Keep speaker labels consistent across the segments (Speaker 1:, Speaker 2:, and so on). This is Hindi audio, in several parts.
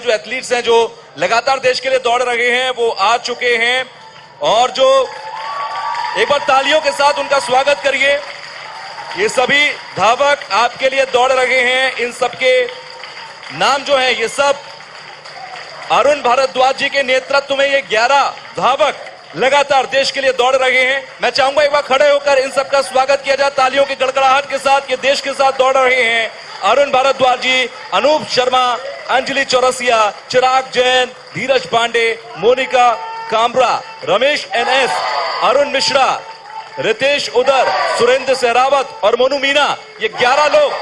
Speaker 1: जो एथलीट्स हैं, जो लगातार देश के लिए दौड़ रहे हैं, वो आ चुके हैं। और जो एक बार तालियों के साथ उनका स्वागत करिए। ये सभी धावक आपके लिए दौड़ रहे हैं। इन सबके नाम जो हैं, ये सब अरुण भारद्वाज जी के नेतृत्व में ये 11 धावक लगातार देश के लिए दौड़ रहे हैं। मैं चाहूंगा एक बार खड़े होकर इन सबका स्वागत किया जाए तालियों की गड़गड़ाहट के साथ। ये देश के साथ दौड़ रहे हैं अरुण भारद्वाज जी, अनूप शर्मा, अंजलि चौरसिया, चिराग जैन, धीरज पांडे, मोनिका कामरा, रमेश एनएस, अरुण मिश्रा, रितेश उदर, सुरेंद्र सहरावत और मोनू मीना। ये 11 लोग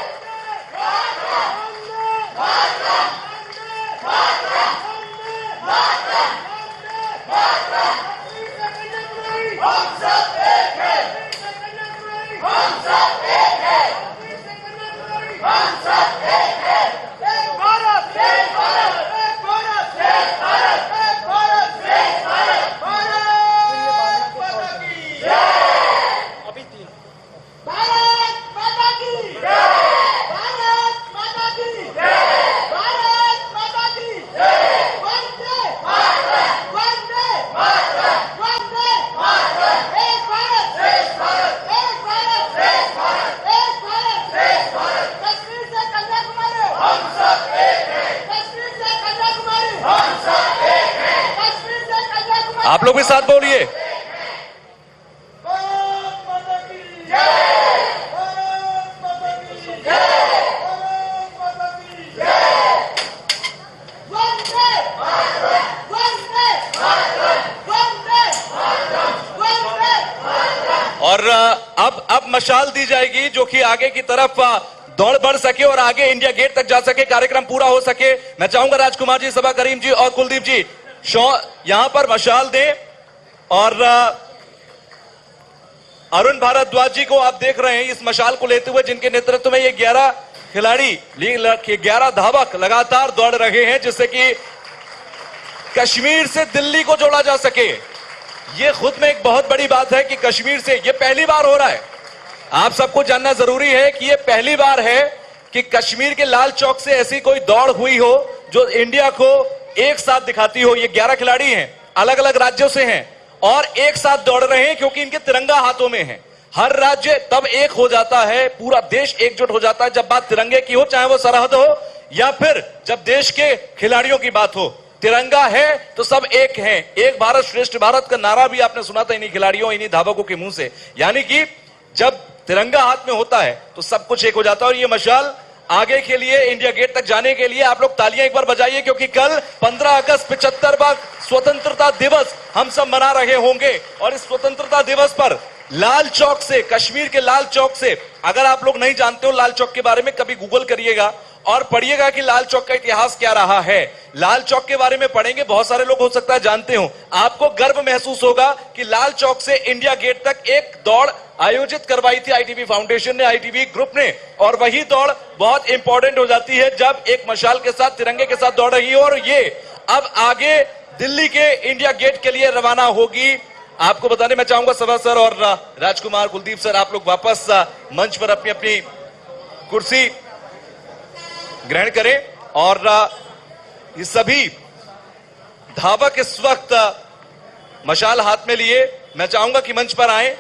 Speaker 1: आप लोग भी साथ बोलिए। और अब मशाल दी जाएगी जो कि आगे की तरफ दौड़ बढ़ सके और आगे इंडिया गेट तक जा सके, कार्यक्रम पूरा हो सके। मैं चाहूंगा राजकुमार जी, सबा करीम जी और कुलदीप जी यहां पर मशाल दें। और अरुण भारद्वाज जी को आप देख रहे हैं इस मशाल को लेते हुए, जिनके नेतृत्व में ये 11 खिलाड़ी, 11 धावक लगातार दौड़ रहे हैं, जिससे कि कश्मीर से दिल्ली को जोड़ा जा सके। ये खुद में एक बहुत बड़ी बात है कि कश्मीर से ये पहली बार हो रहा है। आप सबको जानना जरूरी है कि ये पहली बार है कि कश्मीर के लाल चौक से ऐसी कोई दौड़ हुई हो जो इंडिया को एक साथ दिखाती हो। ये 11 खिलाड़ी हैं, अलग अलग राज्यों से हैं और एक साथ दौड़ रहे हैं क्योंकि इनके तिरंगा हाथों में है। हर राज्य तब एक हो जाता है, पूरा देश एकजुट हो जाता है जब बात तिरंगे की हो, चाहे वो सरहद हो या फिर जब देश के खिलाड़ियों की बात हो। तिरंगा है तो सब एक हैं। एक भारत श्रेष्ठ भारत का नारा भी आपने सुना था इन्हीं खिलाड़ियों, इन्हीं धावकों के मुंह से। यानी कि जब तिरंगा हाथ में होता है तो सब कुछ एक हो जाता है। और ये मशाल आगे के लिए, इंडिया गेट तक जाने के लिए आप लोग तालियां एक बार बजाइए, क्योंकि कल 15 अगस्त 75वां स्वतंत्रता दिवस हम सब मना रहे होंगे। और इस स्वतंत्रता दिवस पर लाल चौक से, कश्मीर के लाल चौक से, अगर आप लोग नहीं जानते हो लाल चौक के बारे में, कभी गूगल करिएगा और पढ़िएगा कि लाल चौक का इतिहास क्या रहा है। लाल चौक के बारे में पढ़ेंगे, बहुत सारे लोग हो सकता है जानते हो। आपको गर्व महसूस होगा कि लाल चौक से इंडिया गेट तक एक दौड़ आयोजित करवाई थी आईटीबी फाउंडेशन ने, आईटीबी ग्रुप ने। और वही दौड़ बहुत इंपॉर्टेंट हो जाती है जब एक मशाल के साथ, तिरंगे के साथ दौड़ रही है। और ये अब आगे दिल्ली के इंडिया गेट के लिए रवाना होगी। आपको बताने मैं चाहूंगा सभा सर और राजकुमार, कुलदीप सर, आप लोग वापस मंच पर अपनी अपनी कुर्सी ग्रहण करें। और ये सभी धावक इस वक्त मशाल हाथ में लिए मैं चाहूंगा कि मंच पर आए।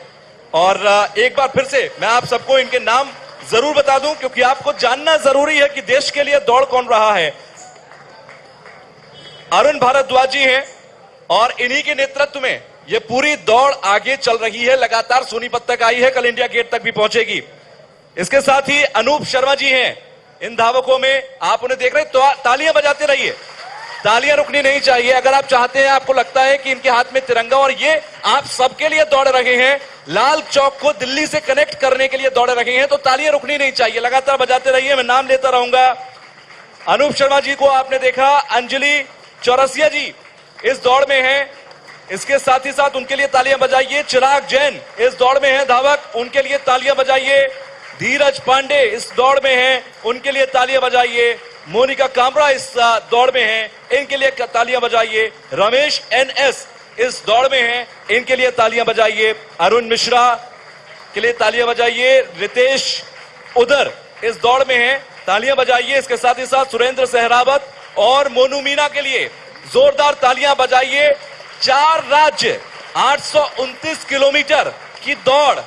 Speaker 1: और एक बार फिर से मैं आप सबको इनके नाम जरूर बता दूं, क्योंकि आपको जानना जरूरी है कि देश के लिए दौड़ कौन रहा है। अरुण भारद्वाज जी हैं और इन्हीं के नेतृत्व में ये पूरी दौड़ आगे चल रही है। लगातार सोनीपत तक आई है, कल इंडिया गेट तक भी पहुंचेगी। इसके साथ ही अनूप शर्मा जी हैं इन धावकों में, आप उन्हें देख रहे हैं, तो तालियां बजाते रहिए, तालियां रुकनी नहीं चाहिए। अगर आप चाहते हैं, आपको लगता है कि इनके हाथ में तिरंगा और ये आप सबके लिए दौड़ रहे हैं, लाल चौक को दिल्ली से कनेक्ट करने के लिए दौड़ रहे हैं, तो तालियां रुकनी नहीं चाहिए, लगातार बजाते रहिए। मैं नाम लेता रहूंगा। अनूप शर्मा जी को आपने देखा, अंजलि चौरसिया जी इस दौड़ में हैं, इसके साथ ही साथ उनके लिए तालियां बजाइए। चिराग जैन इस दौड़ में हैं धावक, उनके लिए तालियां बजाइए। धीरज पांडे इस दौड़ में हैं, उनके लिए तालियां बजाइए। मोनिका कामरा इस दौड़ में हैं, इनके लिए तालियां बजाइए। रमेश एनएस इस दौड़ में हैं, इनके लिए तालियां बजाइए। अरुण मिश्रा के लिए तालियां बजाइए। रितेश उदर इस दौड़ में हैं, तालियां बजाइए। इसके साथ ही साथ सुरेंद्र सहरावत और मोनू मीना के लिए जोरदार तालियां बजाइए। 4 राज्य 829 किलोमीटर की दौड़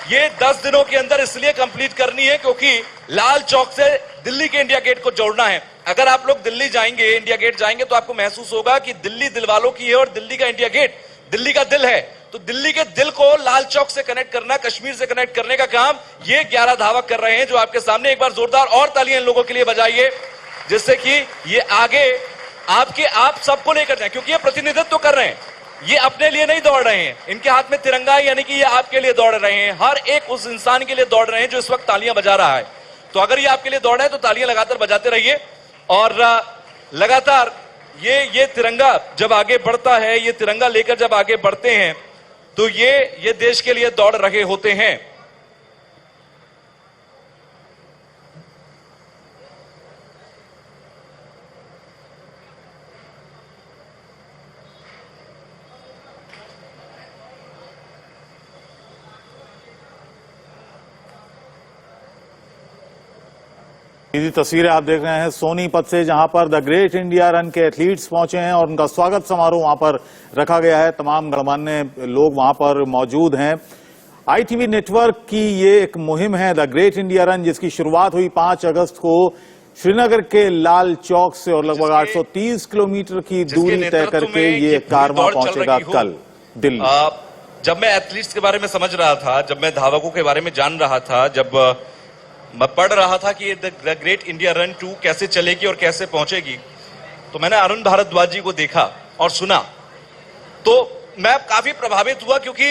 Speaker 1: ये 10 दिनों के अंदर इसलिए कंप्लीट करनी है क्योंकि लाल चौक से दिल्ली के इंडिया गेट को जोड़ना है। अगर आप लोग दिल्ली जाएंगे, इंडिया गेट जाएंगे, तो आपको महसूस होगा कि दिल्ली दिल वालों की है और दिल्ली का इंडिया गेट दिल्ली का दिल है। तो दिल्ली के दिल को लाल चौक से कनेक्ट करना, कश्मीर से कनेक्ट करने का काम ये 11 धावक कर रहे हैं जो आपके सामने। एक बार जोरदार और तालियां इन लोगों के लिए बजाइए जिससे कि ये आगे आप सबको लेकर जाए, क्योंकि ये प्रतिनिधित्व कर रहे हैं, ये अपने लिए नहीं दौड़ रहे हैं। इनके हाथ में तिरंगा है, यानी कि ये आपके लिए दौड़ रहे हैं। हर एक उस इंसान के लिए दौड़ रहे हैं जो इस वक्त तालियां बजा रहा है। तो अगर ये आपके लिए दौड़ रहे हैं तो तालियां लगातार बजाते रहिए और लगातार ये तिरंगा जब आगे बढ़ता है, ये तिरंगा लेकर जब आगे बढ़ते हैं तो ये देश के लिए दौड़ रहे होते हैं।
Speaker 2: ये तस्वीरें आप देख रहे हैं सोनीपत से, जहां पर द ग्रेट इंडिया रन के एथलीट्स पहुंचे हैं और उनका स्वागत समारोह वहां पर रखा गया है। तमाम गणमान्य लोग वहां पर मौजूद हैं। ITV नेटवर्क की ये एक मुहिम है द ग्रेट इंडिया रन, जिसकी शुरुआत हुई 5 अगस्त को श्रीनगर के लाल चौक से और लगभग 830 किलोमीटर की दूरी तय करके ये कारवां पहुंचेगा कल दिल्ली।
Speaker 1: जब मैं एथलीट्स के बारे में समझ रहा था, जब मैं धावकों के बारे में जान रहा था, जब मैं पढ़ रहा था कि द ग्रेट इंडिया रन 2 कैसे चलेगी और कैसे पहुंचेगी, तो मैंने अरुण भारद्वाज जी को देखा और सुना तो मैं काफी प्रभावित हुआ, क्योंकि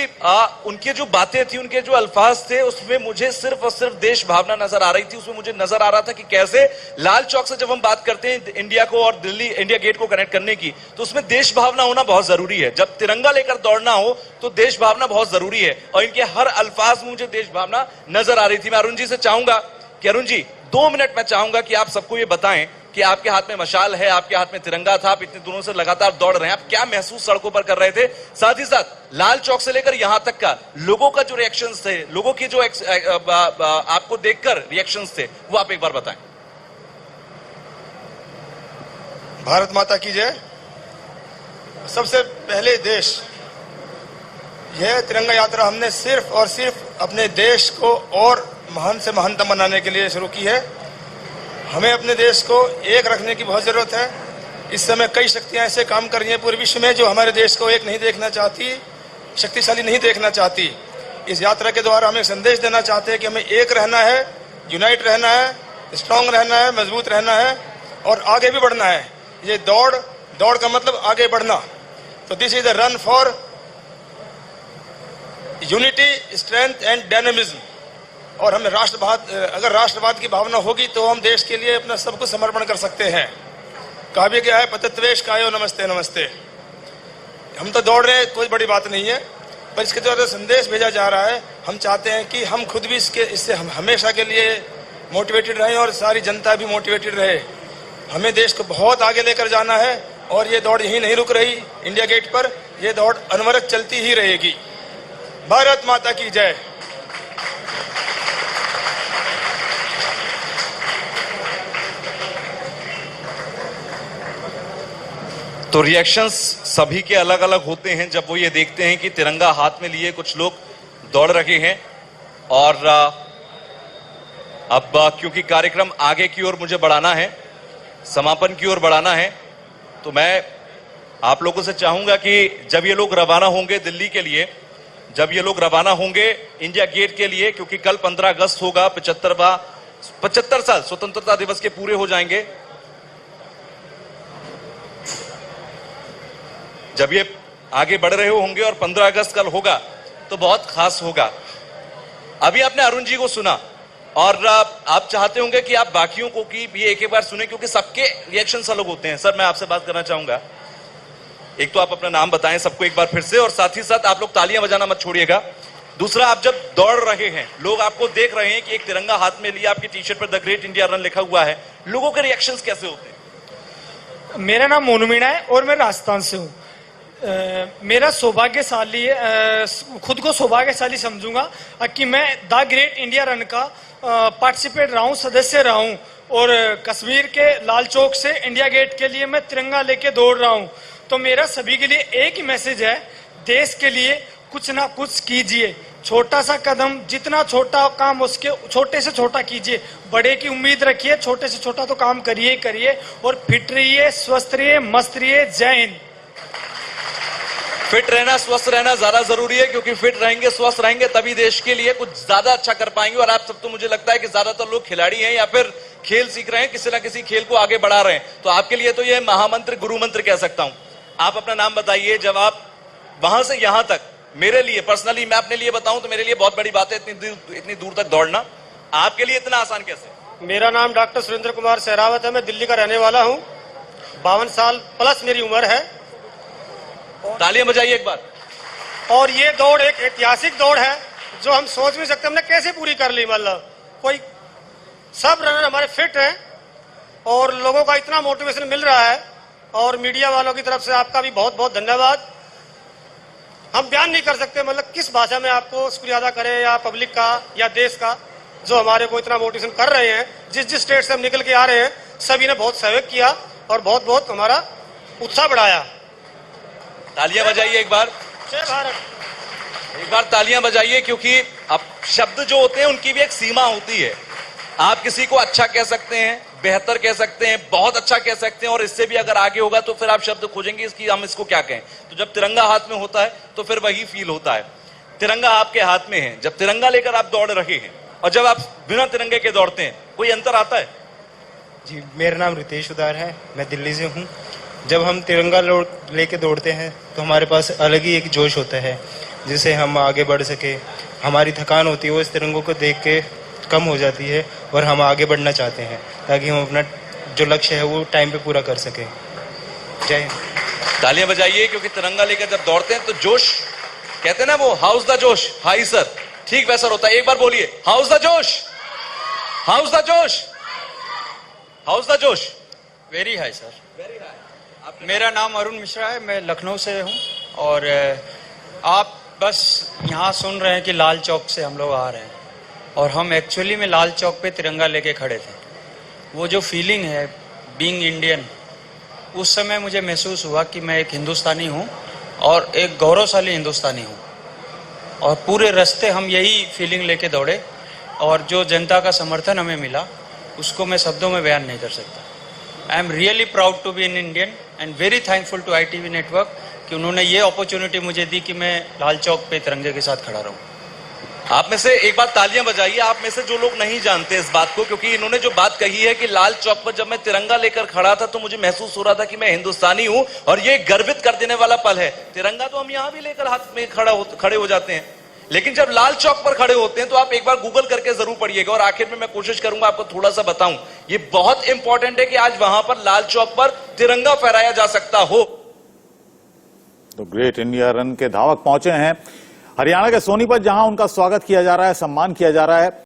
Speaker 1: उनकी जो बातें थी, उनके जो अल्फाज थे, उसमें मुझे सिर्फ और सिर्फ देश भावना नजर आ रही थी। उसमें मुझे नजर आ रहा था कि कैसे लाल चौक से जब हम बात करते हैं इंडिया को और दिल्ली इंडिया गेट को कनेक्ट करने की, तो उसमें देश भावना होना बहुत जरूरी है। जब तिरंगा लेकर दौड़ना हो तो देश भावना बहुत जरूरी है और इनके हर अल्फाज में मुझे देश भावना नजर आ रही थी। मैं अरुण जी से चाहूंगा कि अरुण जी 2 मिनट मैं चाहूंगा कि आप सबको ये बताएं कि आपके हाथ में मशाल है, आपके हाथ में तिरंगा था, आप इतने दिनों से लगातार दौड़ रहे हैं, आप क्या महसूस सड़कों पर कर रहे थे, साथ ही साथ लाल चौक से लेकर यहां तक का लोगों का जो रिएक्शंस थे, लोगों की जो आपको देखकर रिएक्शंस थे, वो आप एक बार बताएं।
Speaker 3: भारत माता की जय। सबसे पहले देश, यह तिरंगा यात्रा हमने सिर्फ और सिर्फ अपने देश को और महान से महानतम बनाने के लिए शुरू की है। हमें अपने देश को एक रखने की बहुत जरूरत है। इस समय कई शक्तियां ऐसे काम कर रही हैं पूरे विश्व में जो हमारे देश को एक नहीं देखना चाहती, शक्तिशाली नहीं देखना चाहती। इस यात्रा के द्वारा हमें संदेश देना चाहते हैं कि हमें एक रहना है, यूनाइट रहना है, स्ट्रांग रहना है, मजबूत रहना है और आगे भी बढ़ना है। ये दौड़ का मतलब आगे बढ़ना। तो this is the run for unity, strength and dynamism. और हमें अगर राष्ट्रवाद की भावना होगी तो हम देश के लिए अपना सब कुछ समर्पण कर सकते हैं। कहा भी गया है पतित्वेश कायो नमस्ते नमस्ते। हम तो दौड़ रहे हैं, कोई बड़ी बात नहीं है, पर इसके द्वारा संदेश भेजा जा रहा है। हम चाहते हैं कि हम खुद भी इससे हम हमेशा के लिए मोटिवेटेड रहें और सारी जनता भी मोटिवेटेड रहे। हमें देश को बहुत आगे लेकर जाना है और ये दौड़ यहीं नहीं रुक रही इंडिया गेट पर, यह दौड़ अनवरत चलती ही रहेगी। भारत माता की जय।
Speaker 1: तो रिएक्शंस सभी के अलग अलग होते हैं जब वो ये देखते हैं कि तिरंगा हाथ में लिए कुछ लोग दौड़ रहे हैं। और अब क्योंकि कार्यक्रम आगे की ओर मुझे बढ़ाना है, समापन की ओर बढ़ाना है, तो मैं आप लोगों से चाहूंगा कि जब ये लोग रवाना होंगे दिल्ली के लिए, जब ये लोग रवाना होंगे इंडिया गेट के लिए, क्योंकि कल 15 अगस्त होगा, 75 साल स्वतंत्रता दिवस के पूरे हो जाएंगे। जब ये आगे बढ़ रहे होंगे और 15 अगस्त कल होगा तो बहुत खास होगा। अभी आपने अरुण जी को सुना और आप चाहते होंगे कि आप बाकियों को की ये एक बार सुने, क्योंकि सबके रिएक्शंस अलग होते हैं। सर, मैं आपसे बात करना चाहूंगा, एक तो आप अपना नाम बताएं सबको एक बार फिर से, और साथ ही साथ आप लोग तालियां बजाना मत छोड़िएगा। दूसरा, आप जब दौड़ रहे हैं, लोग आपको देख रहे हैं कि एक तिरंगा हाथ में लिया, आपकी टी शर्ट पर द ग्रेट इंडिया रन लिखा हुआ है, लोगों के रिएक्शंस कैसे होते हैं?
Speaker 4: मेरा नाम मोनू मीना है और मैं राजस्थान से हूँ। मेरा सौभाग्यशाली खुद को सौभाग्यशाली समझूंगा कि मैं द ग्रेट इंडिया रन का पार्टिसिपेट रहा हूँ, सदस्य रहा हूँ और कश्मीर के लाल चौक से इंडिया गेट के लिए मैं तिरंगा लेके दौड़ रहा हूं। तो मेरा सभी के लिए एक ही मैसेज है, देश के लिए कुछ ना कुछ कीजिए। छोटा सा कदम, जितना छोटा काम उसके छोटे से छोटा कीजिए, बड़े की उम्मीद रखिए, छोटे से छोटा तो काम करिए करिए। और फिट रहिए, स्वस्थ रहिए, मस्त रहिए। जय हिंद।
Speaker 1: फिट रहना, स्वस्थ रहना ज्यादा जरूरी है, क्योंकि फिट रहेंगे, स्वस्थ रहेंगे, तभी देश के लिए कुछ ज्यादा अच्छा कर पाएंगे। और आप सब तो मुझे लगता है कि ज्यादातर लोग खिलाड़ी हैं या फिर खेल सीख रहे हैं, किसी ना किसी खेल को आगे बढ़ा रहे हैं। तो आपके लिए तो यह महामंत्र, गुरु मंत्र कह सकता हूं। आप अपना नाम बताइए। जब आप वहां से यहां तक, मेरे लिए पर्सनली, मैं अपने लिए बताऊं तो मेरे लिए बहुत बड़ी बात है इतनी दूर तक दौड़ना। आपके लिए इतना आसान कैसे?
Speaker 5: मेरा नाम डॉक्टर सुरेंद्र कुमार सहरावत है। मैं दिल्ली का रहने वाला हूं। 52 साल प्लस मेरी उम्र है।
Speaker 1: तालियां बजाइए एक बार।
Speaker 5: और ये दौड़ एक ऐतिहासिक दौड़ है जो हम सोच नहीं सकते हमने कैसे पूरी कर ली। मतलब कोई, सब रनर हमारे फिट हैं और लोगों का इतना मोटिवेशन मिल रहा है। और मीडिया वालों की तरफ से आपका भी बहुत बहुत धन्यवाद। हम बयान नहीं कर सकते मतलब किस भाषा में आपको शुक्रिया अदा करें, या पब्लिक का या देश का, जो हमारे को इतना मोटिवेशन कर रहे हैं। जिस जिस स्टेट से हम निकल के आ रहे हैं सभी ने बहुत सहयोग किया और बहुत बहुत हमारा उत्साह बढ़ाया।
Speaker 1: तालियां बजाइए एक बार।
Speaker 5: जय भारत।
Speaker 1: एक बार तालियां बजाइए, क्योंकि अब शब्द जो होते हैं उनकी भी एक सीमा होती है। आप किसी को अच्छा कह सकते हैं, बेहतर कह सकते हैं, बहुत अच्छा कह सकते हैं, और इससे भी अगर आगे होगा तो फिर आप शब्द खोजेंगे इसकी हम इसको क्या कहें। तो जब तिरंगा हाथ में होता है तो फिर वही फील होता है। तिरंगा आपके हाथ में है, जब तिरंगा लेकर आप दौड़ रहे हैं और जब आप बिना तिरंगे के दौड़ते हैं, कोई अंतर आता है?
Speaker 6: जी, मेरा नाम रितेश उदार है, मैं दिल्ली से हूँ। जब हम तिरंगा लेके दौड़ते हैं तो हमारे पास अलग ही एक जोश होता है, जिससे हम आगे बढ़ सके। हमारी थकान होती है वो इस तिरंगों को देख के कम हो जाती है और हम आगे बढ़ना चाहते हैं ताकि हम अपना जो लक्ष्य है वो टाइम पे पूरा कर सकें। जय हिंद।
Speaker 1: तालियां बजाइए, क्योंकि तिरंगा लेकर जब दौड़ते हैं तो जोश, कहते हैं ना वो, हाउस द जोश, हाई सर, ठीक वैसा होता है। एक बार बोलिए, हाउस द जोश, हाउस द जोश, हाउस द जोश।
Speaker 7: Very high sir. मेरा नाम अरुण मिश्रा है, मैं लखनऊ से हूँ। और आप बस यहाँ सुन रहे हैं कि लाल चौक से हम लोग आ रहे हैं, और हम एक्चुअली में लाल चौक पे तिरंगा लेके खड़े थे। वो जो फीलिंग है बीइंग इंडियन, उस समय मुझे महसूस हुआ कि मैं एक हिंदुस्तानी हूँ और एक गौरवशाली हिंदुस्तानी हूँ। और पूरे रास्ते हम यही फीलिंग लेके दौड़े, और जो जनता का समर्थन हमें मिला उसको मैं शब्दों में बयान नहीं कर सकता। I am really proud to be an Indian and very thankful to ITV network कि उन्होंने ये अपॉर्चुनिटी मुझे दी कि मैं लाल चौक पे तिरंगे के साथ खड़ा रहूं।
Speaker 1: आप में से एक बार तालियां बजाइए, आप में से जो लोग नहीं जानते इस बात को, क्योंकि इन्होंने जो बात कही है कि लाल चौक पर जब मैं तिरंगा लेकर खड़ा था तो मुझे महसूस हो रहा था कि मैं हिंदुस्तानी हूं, और ये गर्वित कर देने वाला पल है। तिरंगा तो हम यहां भी लेकर हाथ में खड़े हो जाते हैं, लेकिन जब लाल चौक पर खड़े होते हैं तो आप एक बार गूगल करके जरूर पढ़िएगा। और आखिर में मैं कोशिश करूंगा आपको थोड़ा सा बताऊं, ये बहुत इंपॉर्टेंट है कि आज वहां पर लाल चौक पर तिरंगा फहराया जा सकता हो।
Speaker 2: तो ग्रेट इंडिया रन के धावक पहुंचे हैं हरियाणा के सोनीपत, जहां उनका स्वागत किया जा रहा है, सम्मान किया जा रहा है।